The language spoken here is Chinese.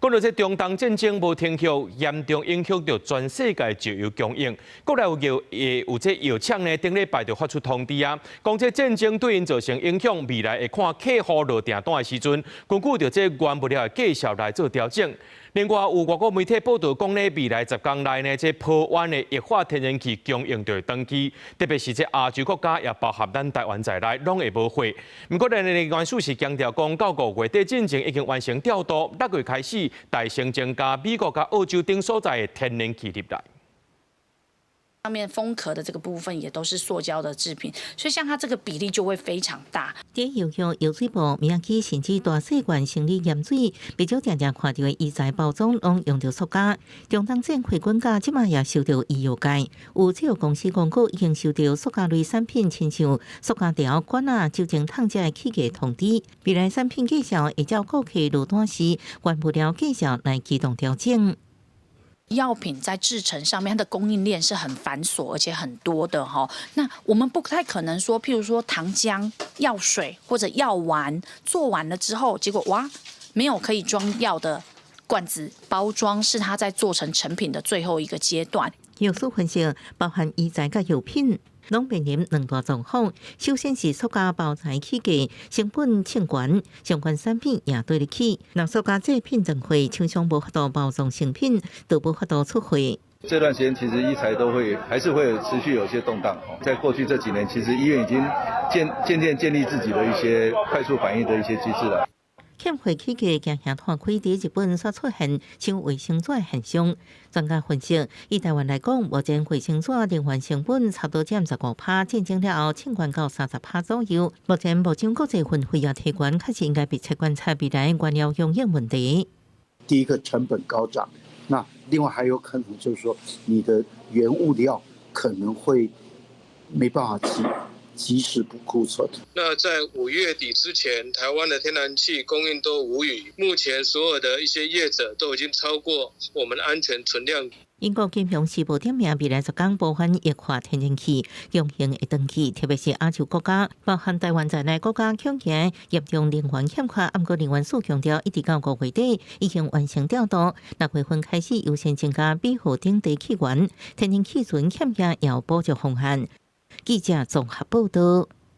讲到这中东战争无停歇，严重影响到全世界石油供应。国内有这药厂呢，顶礼拜就发出通知啊，讲这战争对因造成影响，未来会看客户落订单的时阵，根据着这原物料的计数来做调整。另外，有外国媒体报道讲呢，未来10天内呢，这坡湾的液化天然气供应就会登记，特别是这亚洲国家，也包含咱台湾在内，拢会无货。不过，咱的元素是强调讲，到5月底进程已经完成调度，6月开始大升增加美国甲澳洲等所在的天然气入来。上面封壳的这个部分也都是塑胶的制品，所以像它这个比例就会非常大。在药药药水部明起甚至大细罐生理盐水，比较常常看到的医材包装拢用到塑胶。中东战回滚价即马也受到医药界，有制药公司广告已经收到塑胶类产品，亲像塑胶条、管啊、酒精烫这起价通知。未来产品介绍会照顾客落单时原物料介绍来启动调整。药品在制成上面，它的供应链是很繁琐而且很多的哈。那我们不太可能说，譬如说糖浆、药水或者药丸做完了之后，结果哇，没有可以装药的罐子包装，是它在做成成品的最后一个阶段。药素分析包含医材甲药品。拢面临两大状况，首先是塑胶包材起价成本称悬，相关产品也对得起。若塑胶制品增贵，厂商无法度包装成品，都无法度出货。这段时间其实医材都还是会持续有些动荡。在过去这几年，其实医院已经渐渐建立自己的一些快速反应的一些机制了。欠货起价渐渐摊开，在日本所出现像卫生纸现象。专家分析，以台湾来讲，目前卫生纸零元成本差不多占15%，战争了后清关到30%左右。目前目前国际分费也提悬，确实应该密切观察未来原料供应问题。第一个成本高涨，那另外还有可能就是说，你的原物料可能会没办法及时补库存。那在5月底之前，台湾的天然气供应都无虞。目前所有的一些业者都已经超过我们安全存量。英国金融时报点名，未来10天部分液化天然气供应会登记，特别是亚洲国家，包含台湾在内国家恐惊严重能源欠缺。不过能源署强调，一直到5月底已经完成调度，6月份开始优先增加比河顶地气源，天然气存欠价也有补助方案。记者综合报道。